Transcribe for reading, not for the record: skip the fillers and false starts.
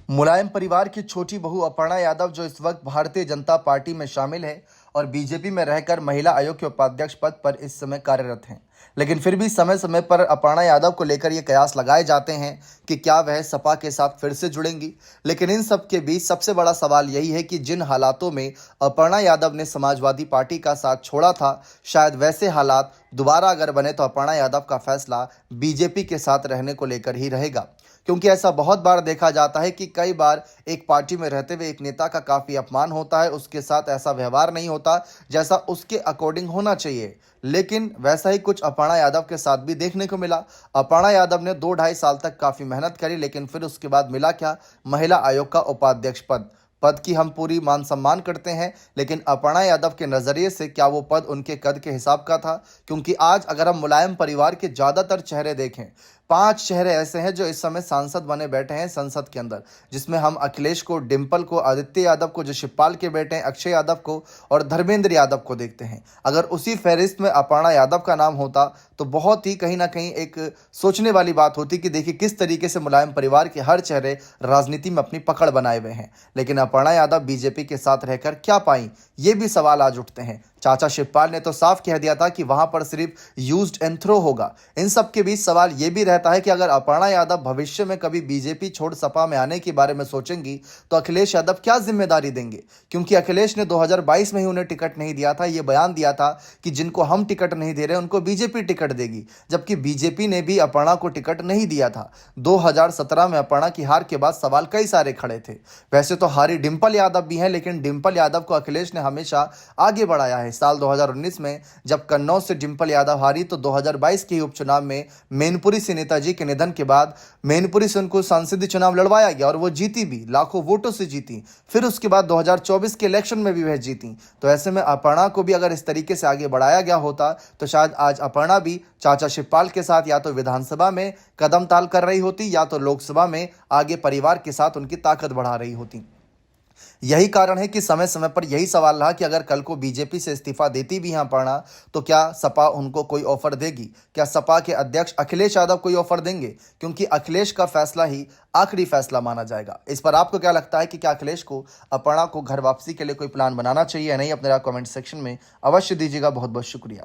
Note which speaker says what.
Speaker 1: मुलायम परिवार की छोटी बहू अपर्णा यादव जो इस वक्त भारतीय जनता पार्टी में शामिल है और बीजेपी में रहकर महिला आयोग के उपाध्यक्ष पद पर इस समय कार्यरत हैं। लेकिन फिर भी समय समय पर अपर्णा यादव को लेकर ये कयास लगाए जाते हैं कि क्या वह सपा के साथ फिर से जुड़ेंगी। लेकिन इन सब के बीच सबसे बड़ा सवाल यही है कि जिन हालातों में अपर्णा यादव ने समाजवादी पार्टी का साथ छोड़ा था, शायद वैसे हालात दोबारा अगर बने तो अपर्णा यादव का फैसला बीजेपी के साथ रहने को लेकर ही रहेगा। क्योंकि ऐसा बहुत बार देखा जाता है कि कई बार एक पार्टी में रहते हुए एक नेता का काफ़ी अपमान होता है, उसके साथ ऐसा व्यवहार नहीं होता जैसा उसके अकॉर्डिंग होना चाहिए। लेकिन वैसा ही कुछ अपर्णा यादव के साथ भी देखने को मिला। अपर्णा यादव ने 2-2.5 साल तक काफ़ी मेहनत करी, लेकिन फिर उसके बाद मिला क्या? महिला आयोग का उपाध्यक्ष पद की हम पूरी मान सम्मान करते हैं, लेकिन अपर्णा यादव के नज़रिए से क्या वो पद उनके कद के हिसाब का था? क्योंकि आज अगर हम मुलायम परिवार के ज़्यादातर चेहरे देखें, 5 चेहरे ऐसे हैं जो इस समय सांसद बने बैठे हैं संसद के अंदर, जिसमें हम अखिलेश को, डिम्पल को, आदित्य यादव को जो शिवपाल के बेटे हैं, अक्षय यादव को और धर्मेंद्र यादव को देखते हैं। अगर उसी फहरिस्त में अपर्णा यादव का नाम होता तो बहुत ही कहीं ना कहीं एक सोचने वाली बात होती कि देखिए किस तरीके से मुलायम परिवार के हर चेहरे राजनीति में अपनी पकड़ बनाए हुए हैं। लेकिन अपर्णा यादव बीजेपी के साथ रहकर क्या पाई, ये भी सवाल आज उठते हैं। चाचा शिवपाल ने तो साफ कह दिया था कि वहां पर सिर्फ यूज्ड एंड थ्रो होगा। इन सब के बीच सवाल यह भी रहता है कि अगर अपर्णा यादव भविष्य में कभी बीजेपी छोड़ सपा में आने के बारे में सोचेंगी तो अखिलेश यादव क्या जिम्मेदारी देंगे? क्योंकि अखिलेश ने 2022 में ही उन्हें टिकट नहीं दिया था। ये बयान दिया था कि जिनको हम टिकट नहीं दे रहे उनको बीजेपी टिकट देगी, जबकि बीजेपी ने भी अपर्णा को टिकट नहीं दिया था। 2017 में अपर्णा की हार के बाद सवाल कई सारे खड़े थे। वैसे तो हारी डिम्पल यादव भी हैं, लेकिन डिम्पल यादव को अखिलेश ने हमेशा आगे बढ़ाया है। साल 2019 में जब कन्नौज से डिम्पल यादव हारी तो 2022 के उपचुनाव में मैनपुरी से नेताजी के निधन के बाद मैनपुरी से उनको संसदीय चुनाव लड़वाया गया और वो जीती भी, लाखों वोटों से जीती। फिर उसके बाद 2024 के इलेक्शन में भी वह जीती। तो ऐसे में अपर्णा को भी अगर इस तरीके से आगे बढ़ाया गया होता तो शायद आज अपर्णा भी चाचा शिवपाल के साथ या तो विधानसभा में कदम ताल कर रही होती या तो लोकसभा में आगे परिवार के साथ उनकी ताकत बढ़ा रही होती। यही कारण है कि समय समय पर यही सवाल रहा कि अगर कल को बीजेपी से इस्तीफा देती भी हैं अपर्णा तो क्या सपा उनको कोई ऑफर देगी? क्या सपा के अध्यक्ष अखिलेश यादव कोई ऑफर देंगे? क्योंकि अखिलेश का फैसला ही आखिरी फैसला माना जाएगा। इस पर आपको क्या लगता है कि क्या अखिलेश को अपर्णा को घर वापसी के लिए कोई प्लान बनाना चाहिए या नहीं? अपने कमेंट सेक्शन में अवश्य दीजिएगा। बहुत बहुत शुक्रिया।